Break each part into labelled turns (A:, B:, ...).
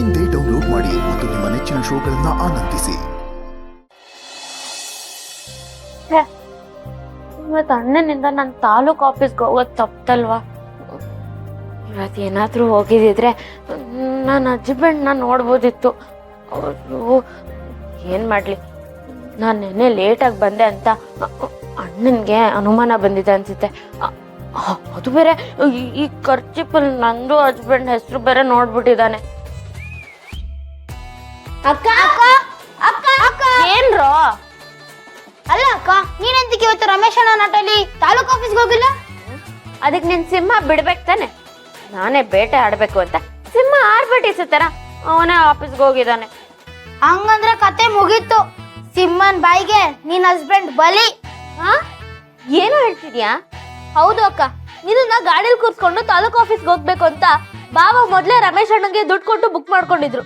A: ಇಂದೇ ಡೌನ್ಲೋಡ್ ಮಾಡಿ ಮತ್ತು ನಿಮ್ಮ ನೆಚ್ಚಿನ ಶೋಗಳನ್ನ ಆನಂದಿಸಿ.
B: ಇವತ್ತು ಅಣ್ಣನಿಂದ ನಾನು ತಾಲೂಕು ಆಫೀಸ್ಗೆ ಹೋಗೋದು ತಪ್ಪಲ್ವಾ? ಇವತ್ತು ಏನಾದರೂ ಹೋಗಿದ್ದಿದ್ರೆ ನಾನು ಹಸ್ಬೆಂಡ್ನ ನೋಡ್ಬೋದಿತ್ತು. ಅವರು ಏನು ಮಾಡಲಿ, ನಾನು ನೆನ್ನೆ ಲೇಟಾಗಿ ಬಂದೆ ಅಂತ ಅಣ್ಣನಿಗೆ ಅನುಮಾನ ಬಂದಿದೆ ಅನ್ಸುತ್ತೆ. ಅದು ಬೇರೆ ಈ ಖರ್ಚಿಪಲ್ಲಿ ನಂದು ಹಸ್ಬೆಂಡ್ ಹೆಸರು ಬೇರೆ ನೋಡ್ಬಿಟ್ಟಿದ್ದಾನೆ.
C: ಅಕ್ಕ ಅಕ್ಕ ಅಕ್ಕ ಅಕ್ಕ
B: ಏನ್ರೋ?
C: ಅಲ್ಲ ಅಕ್ಕ, ನೀನೆಂತಕ್ಕೆ ಇವತ್ತು ರಮೇಶ್ ಅಣ್ಣ ನಟಲ್ಲಿ ತಾಲೂಕು ಆಫೀಸ್ಗೆ ಹೋಗಿಲ್ಲ?
B: ಅದಕ್ಕೆ ನಿನ್ ಸಿಂಹ ಬಿಡ್ಬೇಕು ತಾನೆ. ನಾನೇ ಬೇಟೆ ಆಡ್ಬೇಕು ಅಂತ ಸಿಂಹ ಆಡ್ಬಿಟ್ಟಿಸುತ್ತಾರ, ಅವನೇ ಆಫೀಸ್ಗೆ ಹೋಗಿದ್ದಾನೆ.
C: ಹಂಗಂದ್ರೆ ಕತೆ ಮುಗೀತು. ಸಿಂಹನ್ ಬಾಯಿಗೆ ನಿನ್ ಹಸ್ಬೆಂಡ್ ಬಲಿ.
B: ಹಾ, ಏನು ಹೇಳ್ತಿದ್ಯಾ?
C: ಹೌದು ಅಕ್ಕ, ನಿನ್ನ ಗಾಡಿಲಿ ಕೂರ್ಸ್ಕೊಂಡು ತಾಲೂಕು ಆಫೀಸ್ಗೆ ಹೋಗ್ಬೇಕು ಅಂತ ಬಾಬಾ ಮೊದ್ಲೇ ರಮೇಶ್ ಅಣ್ಣಗೆ ದುಡ್ಡು ಕೊಟ್ಟು ಬುಕ್ ಮಾಡ್ಕೊಂಡಿದ್ರು.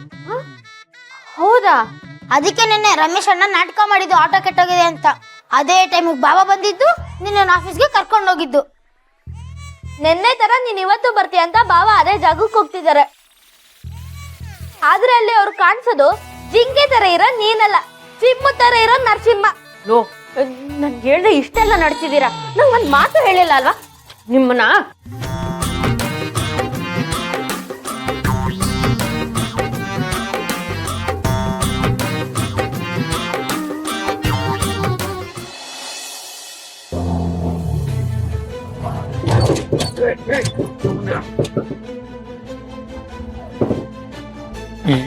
B: ಹೌದಾ?
C: ಅದಕ್ಕೆ ನಿನ್ನೆ ರಮೇಶ್ ಅಣ್ಣ ನಾಟಕ ಮಾಡಿದ್ದು ಆಟೋ ಕೆಟ್ಟೋಗಿದೆ ಅಂತ. ಅದೇ ಟೈಮಿಗೆ ಬಾಬಾ ಬಂದಿದ್ದು ನಿನ್ನ ಆಫೀಸ್ಗೆ ಕರ್ಕೊಂಡು ಹೋಗಿದ್ದು. ನಿನ್ನೆ ತರ ನೀನ್ ಇವತ್ತು ಬರ್ತೀಯ ಅಂತ ಬಾಬಾ ಅದೇ ಜಾಗಕ್ಕೆ ಹೋಗ್ತಿದ್ದಾರೆ. ಆದ್ರೆ ಅಲ್ಲಿ ಅವ್ರು ಕಾಣಿಸೋದು ಜಿಂಕೆ ತರ ಇರೋ ನೀನಲ್ಲ, ಸಿಂಹ ತರ ಇರೋ ನರಸಿಂಹ.
B: ಲೋ, ನನ್ಗೆ ಹೇಳ್ದೆ ಇಷ್ಟೆಲ್ಲ ನಡ್ಸಿದೀರಾ, ನಂಗೆ ಒಂದು ಮಾತು ಹೇಳಿಲ್ಲ ಅಲ್ವಾ ನಿಮ್ಮನ್ನ?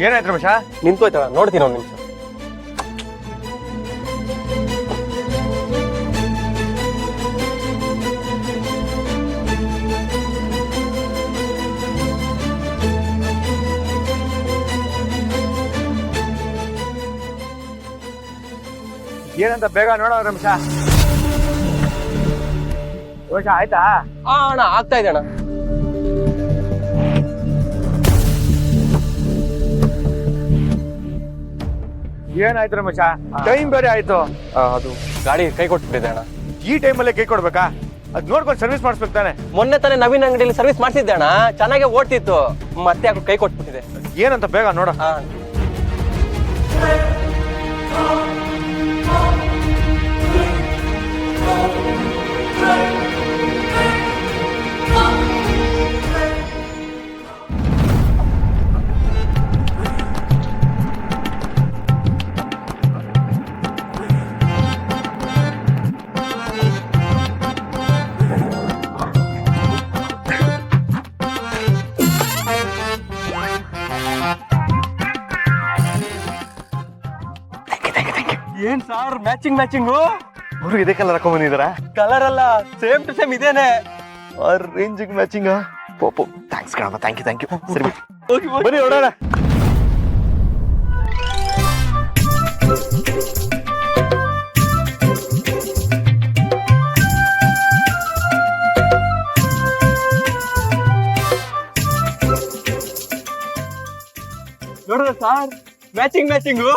D: ಏನಾಯ್ತು ರಮೇಶ?
E: ನಿಂತೋಯ್ತಲ್ಲ, ನೋಡ್ತೀನಿ ಒಂದು ನಿಮಿಷ.
D: ಏನಂತ ಬೇಗ ನೋಡೋ ರಮೇಶ. ರಮೇಶ ಆಯ್ತಾ?
E: ಅಣ್ಣ ಆಗ್ತಾ ಇದೆ ಅಣ್ಣ.
D: ಏನಾಯ್ತು ರಮೇಶ? ಟೈಮ್ ಬೇರೆ ಆಯ್ತು.
E: ಅದು ಗಾಡಿ ಕೈ ಕೊಟ್ಬಿಟ್ಟಿದೆ ಅಣ್ಣ.
D: ಈ ಟೈಮಲ್ಲೇ ಕೈ ಕೊಡ್ಬೇಕಾ? ಅದ್ ನೋಡ್ಕೊಂಡು ಸರ್ವಿಸ್ ಮಾಡಿಸ್ಬೇಕು ತಾನೆ.
E: ಮೊನ್ನೆ ತಾನೇ ನವೀನ್ ಅಂಗಡಿಯಲ್ಲಿ ಸರ್ವಿಸ್ ಮಾಡಿಸಿದ್ದೆ ಅಣ್ಣ, ಚೆನ್ನಾಗೆ ಓಡ್ತಿತ್ತು. ಮತ್ತೆ ಯಾಕೆ ಕೈ ಕೊಟ್ಬಿಟ್ಟಿದೆ.
D: ಏನಂತ ಬೇಗ ನೋಡ.
E: ಏನ್ ಸಾರ್ ಮ್ಯಾಚಿಂಗು?
D: ಅವ್ರು ಇದೇ ಕಲರ್ ಹಾಕೊಂಡ್ ಬಂದಿದಾರ?
E: ಕಲರ್ ಅಲ್ಲ, ಸೇಮ್ ಟು ಸೇಮ್ ಇದೇನೆ.
D: ರೇಂಜಿಗ್ ಮ್ಯಾಚಿಂಗ್. ಪೋಪೋ ಥ್ಯಾಂಕ್ಸ್ ಕಣಪ್ಪ, ಥ್ಯಾಂಕ್ ಯು. ಸರಿ ಬನ್ನಿ ನೋಡೋಣ.
E: ನೋಡಿದ್ರ ಸಾರ್, ಮ್ಯಾಚಿಂಗು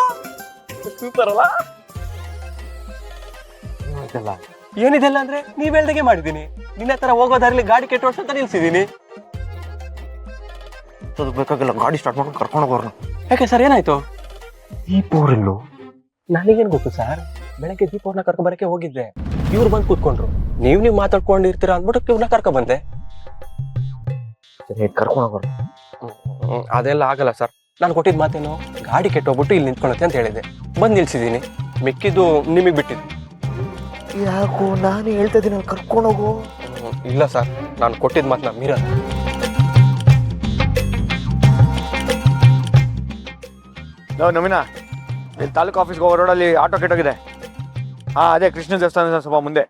E: ಸೂಪರ್ ಅಲ್ಲ? ಏನಿದೆಲ್ಲ ಅಂದ್ರೆ ನೀವ್ ಹೇಳ್ದಾಗೆ ಮಾಡಿದೀನಿ. ನಿನ್ನ ಹತ್ರ ಹೋಗೋದಾರಲ್ಲಿ ಗಾಡಿ ಕೆಟ್ಟೋಡ್ಸ್ ಅಂತ ನಿಲ್ಸಿದೀನಿ.
D: ಬೇಕಾಗಿಲ್ಲ, ಗಾಡಿ ಸ್ಟಾರ್ಟ್ ಮಾಡ್ಕೊಂಡು ಕರ್ಕೊಂಡು ಹೋಗೋರ್ನ.
E: ಯಾಕೆ ಸರ್, ಏನಾಯ್ತು?
D: ದೀಪ್ ಅವ್ರಿಲ್ಲೋ?
E: ನನಗೇನ್ ಗೊತ್ತು ಸರ್, ಬೆಳಗ್ಗೆ ದೀಪ್ ಅವ್ರನ್ನ ಕರ್ಕೊ ಬರಕ್ಕೆ ಹೋಗಿದ್ದೆ. ಇವ್ರು ಬಂದು ಕೂತ್ಕೊಂಡ್ರು. ನೀವ್ ಮಾತಾಡ್ಕೊಂಡಿರ್ತೀರಾ ಅಂದ್ಬಿಟ್ಟು ಇವ್ರನ್ನ ಕರ್ಕೊ ಬಂದೆ.
D: ಕರ್ಕೊಂಡು ಹೋಗೋರು.
E: ಅದೆಲ್ಲ ಆಗಲ್ಲ ಸರ್. ನಾನು ಕೊಟ್ಟಿದ್ ಮಾತೇನು, ಗಾಡಿ ಕೆಟ್ಟೋಗ್ಬಿಟ್ಟು ಇಲ್ಲಿ ನಿಂತ್ಕೊಳತ್ತೆ ಅಂತ ಹೇಳಿದೆ. ಬಂದು ನಿಲ್ಸಿದೀನಿ. ಮಿಕ್ಕಿದ್ದು ನಿಮಗ್ ಬಿಟ್ಟಿದ್ದು.
D: ಯಾಕೋ ನಾನು ಹೇಳ್ತಾ ಇದ್ದೀನಿ, ಕರ್ಕೊಂಡು ಹೋಗು.
E: ಇಲ್ಲ ಸರ್, ನಾನು ಕೊಟ್ಟಿದ್ ಮಾತನ್ನ ಮೀರಲ್ಲ.
D: ನವೀನಾ, ಇಲ್ಲಿ ತಾಲೂಕು ಆಫೀಸ್ಗೆ ಹೋಗೋ ರೋಡಲ್ಲಿ ಆಟೋ ಕೆಟ್ಟೋಗಿದೆ. ಅದೇ ಕೃಷ್ಣ ದೇವಸ್ಥಾನ ಸ್ವಲ್ಪ ಮುಂದೆ.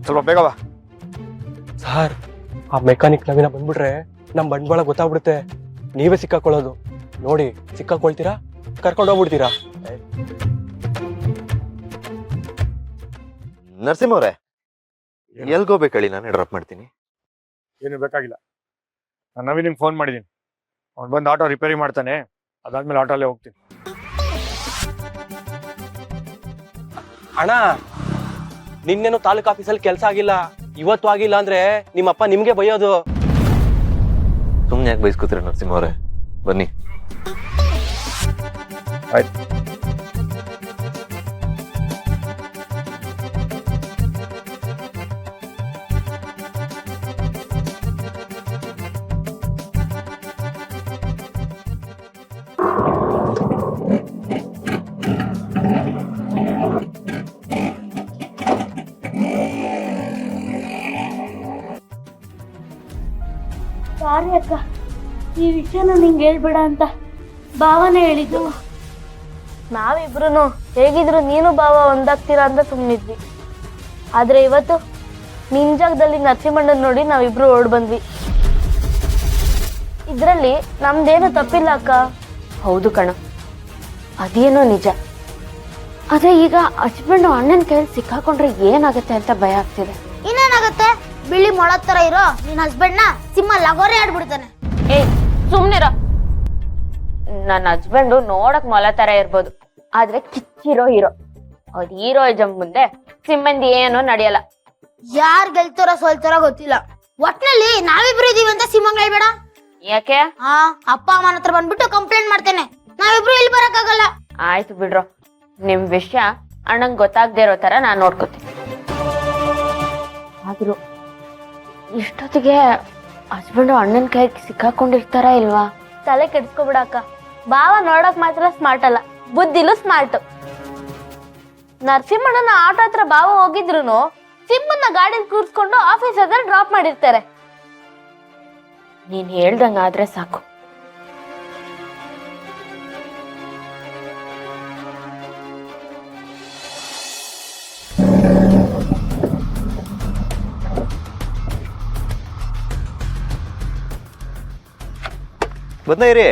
D: ಸ್ವಲ್ಪ ಬೇಗ ಬಾ.
E: ಸರ್, ಆ ಮೆಕ್ಯಾನಿಕ್ ನವೀನ ಬಂದ್ಬಿಟ್ರೆ ನಮ್ ಬಂಡವಾಳ ಗೊತ್ತಾಗ್ಬಿಡುತ್ತೆ. ನೀವೇ ಸಿಕ್ಕಾಕೊಳ್ಳೋದು. ನೋಡಿ, ಸಿಕ್ಕಾಕೊಳ್ತೀರಾ, ಕರ್ಕೊಂಡು ಹೋಗ್ಬಿಡ್ತೀರಾ.
F: ನರಸಿಂಹ ಅವರೇ, ಎಲ್ಗೋಬೇಕು ಹೇಳಿ, ನಾನೇ ಡ್ರಾಪ್ ಮಾಡ್ತೀನಿ.
D: ಏನು ಬೇಕಾಗಿಲ್ಲ, ನಾನು ನವೀನಿಗೆ ಫೋನ್ ಮಾಡಿದ್ದೀನಿ. ಅವ್ನು ಬಂದು ಆಟೋ ರಿಪೇರಿ ಮಾಡ್ತಾನೆ. ಅದಾದ್ಮೇಲೆ ಆಟೋಲ್ಲೇ ಹೋಗ್ತೀನಿ.
E: ಅಣ್ಣ, ನಿನ್ನೇನು ತಾಲೂಕು ಆಫೀಸಲ್ಲಿ ಕೆಲಸ ಆಗಿಲ್ಲ, ಇವತ್ತು ಆಗಿಲ್ಲ ಅಂದ್ರೆ ನಿಮ್ಮಪ್ಪ ನಿಮ್ಗೆ ಬೈಯೋದು.
F: ಸುಮ್ನೆ ಯಾಕೆ ಬೈಸ್ಕೊತೀರ ನರಸಿಂಹ ಅವರೇ? ಬನ್ನಿ.
D: ಆಯ್ತು.
C: ಸಾರಿ ಅಕ್ಕ, ಈ ವಿಷಯನ ನಿಂಗೆ ಹೇಳ್ಬೇಡ ಅಂತ ಭಾವನೆ ಹೇಳಿದ್ದು. ನಾವಿಬ್ರು ಹೇಗಿದ್ರು ನೀನು ಭಾವ ಒಂದಾಗ್ತೀರಾ ಅಂತ ಸುಮ್ಮನಿದ್ವಿ. ಆದ್ರೆ ಇವತ್ತು ನಿನ್ ಜಾಗದಲ್ಲಿ ನರಸಿಂಹಣ್ಣನ್ ನೋಡಿ ನಾವಿಬ್ರು ಓಡ್ ಬಂದ್ವಿ. ಇದ್ರಲ್ಲಿ ನಮ್ದೇನು ತಪ್ಪಿಲ್ಲ ಅಕ್ಕ.
B: ಹೌದು ಕಣ, ಅದೇನೋ ನಿಜ. ಆದ್ರೆ ಈಗ ಹಸ್ಬೆಂಡು ಅಣ್ಣನ ಕೈಯಲ್ಲಿ ಸಿಕ್ಕಾಕೊಂಡ್ರೆ ಏನಾಗುತ್ತೆ ಅಂತ ಭಯ ಆಗ್ತಿದೆ.
C: ಇನ್ನೇನಾಗತ್ತೆ, ಬಿಳಿ ಮೊಳ ತರ ಇರೋ ನಿನ್ ಹಸ್ಬೆಂಡ್ನ ಸಿಂಹ ಲಗೋರಿ ಆಡ್ಬಿಡ್ತಾನೆ.
B: ಏಯ್ ಸುಮ್ನಿರ. ನನ್ನ ಹಸ್ಬೆಂಡು ನೋಡಕ್ ಮೊಲ ತರ ಇರ್ಬೋದು, ಆದ್ರೆ ಕಿಚ್ಚಿರೋ ಹೀರೋ. ಅವ್ರ ಹೀರೋಯಿಸಂ ಮುಂದೆ ಸಿಮ್ಮಂದಿ ಏನೋ ನಡೆಯಲ್ಲ.
C: ಯಾರ್ ಗೆಲ್ತಾರೋ ಸೋಲ್ತಾರೋ ಗೊತ್ತಿಲ್ಲ, ಒಟ್ನಲ್ಲಿ ನಾವಿಬ್ರು ಇದೀವಿ ಅಂತ ಸಿಂಹಂಗ್ ಹೇಳ್ಬೇಡ.
B: ಯಾಕೆ?
C: ಹಾ, ಅಪ್ಪ ಅಮ್ಮನ ಹತ್ರ ಬಂದ್ಬಿಟ್ಟು ಕಂಪ್ಲೇಂಟ್ ಮಾಡ್ತೇನೆ. ನಾವಿಬ್ರು ಇಲ್ಲಿ ಬರಕ್ಕಾಗಲ್ಲ.
B: ಆಯ್ತು ಬಿಡ್ರೋ, ನಿಮ್ ವಿಷಯ ಅಣ್ಣಂಗ್ ಗೊತ್ತಾಗ್ದೇ ಇರೋ ತರ ನಾನ್ ನೋಡ್ಕೋತೀನಿ. ಆದ್ರೂ ಇಷ್ಟೊತ್ತಿಗೆ ಹಸ್ಬೆಂಡು ಅಣ್ಣನ ಕೈಗೆ ಸಿಕ್ಕಾಕೊಂಡಿರ್ತಾರ ಇಲ್ವಾ?
C: ತಲೆ ಕೆಡ್ಸ್ಕೊಬಿಡ ಅಕ್ಕ. ಭಾವ ನೋಡಕ್ ಮಾತ್ರ ಸ್ಮಾರ್ಟ್ ಅಲ್ಲ, ಬುದ್ಧಿಲೂ ಸ್ಮಾರ್ಟ್. ನರಸಿಂಹಣ್ಣನ ಆಟೋ ಹತ್ರ ಭಾವ ಹೋಗಿದ್ರು ಸಿಂಹನ್ನ ಗಾಡಿಲಿ ಕೂರ್ಸ್ಕೊಂಡು ಆಫೀಸ್ ಹತ್ರ ಡ್ರಾಪ್ ಮಾಡಿರ್ತಾರೆ.
B: ನೀನ್ ಹೇಳ್ದಂಗಾದ್ರೆ ಸಾಕು.
F: ಬಂದ ಇರಿ.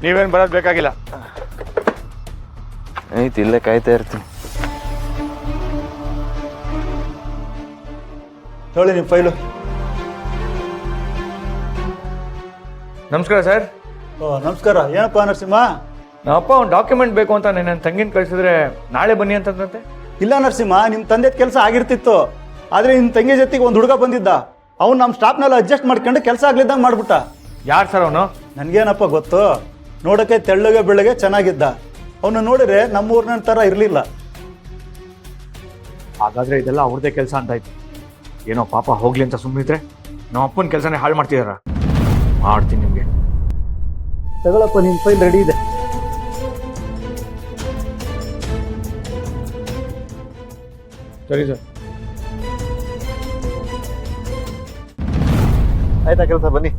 D: ನೀವೇನು ಬರೋದು ಬೇಕಾಗಿಲ್ಲ.
F: ಆಯ್ತು, ಇಲ್ಲೇ ಕಾಯ್ತಾ ಇರ್ತೀನಿ.
G: ತೊಗೊಳ್ಳಿ ನಿಮ್ಮ ಫೈಲು.
D: ನಮಸ್ಕಾರ ಸರ್.
G: ಓ ನಮಸ್ಕಾರ. ಏನಪ್ಪ ನರಸಿಂಹ?
D: ನಮ್ಮ ಅಪ್ಪ ಒಂದು ಡಾಕ್ಯುಮೆಂಟ್ ಬೇಕು ಅಂತ ನನ್ನ ತಂಗಿನ ಕಳಿಸಿದ್ರೆ ನಾಳೆ ಬನ್ನಿ ಅಂತಂದಂತೆ.
G: ಇಲ್ಲ ನರಸಿಂಹ, ನಿಮ್ಮ ತಂದೆದ ಕೆಲಸ ಆಗಿರ್ತಿತ್ತು. ಆದರೆ ನಿಮ್ಮ ತಂಗಿ ಜೊತೆಗೆ ಒಂದು ಹುಡುಗ ಬಂದಿದ್ದ. ಅವ್ನು ನಮ್ಮ ಸ್ಟಾಫ್ನೆಲ್ಲ ಅಡ್ಜಸ್ಟ್ ಮಾಡ್ಕೊಂಡು ಕೆಲಸ ಆಗ್ಲಿದ್ದಂಗೆ ಮಾಡ್ಬಿಟ್ಟ.
D: ಯಾರು ಸರ್ ಅವನು?
G: ನನಗೇನಪ್ಪ ಗೊತ್ತು. ನೋಡೋಕ್ಕೆ ತೆಳ್ಳಗೆ ಬೆಳ್ಳಗೆ ಚೆನ್ನಾಗಿದ್ದ. ಅವನು ನೋಡಿದ್ರೆ ನಮ್ಮೂರಿನ ಥರ ಇರಲಿಲ್ಲ.
D: ಹಾಗಾದ್ರೆ ಇದೆಲ್ಲ ಅವ್ರದ್ದೇ ಕೆಲಸ ಅಂತಾಯ್ತು. ಏನೋ ಪಾಪ ಹೋಗ್ಲಿ ಅಂತ ಸುಮ್ಮನಿದ್ರೆ ನಮ್ಮ ಅಪ್ಪನ ಕೆಲಸನೇ ಹಾಳು ಮಾಡ್ತಿದಾರ. ಮಾಡ್ತೀನಿ ನಿಮಗೆ.
G: ತಗೊಳಪ್ಪ, ನಿಮ್ಮ ಫೈಲ್ ರೆಡಿ ಇದೆ.
D: ಸರಿ ಸರ್.
F: ಆಯ್ತಾ ಕೆಲಸ? ಬನ್ನಿ.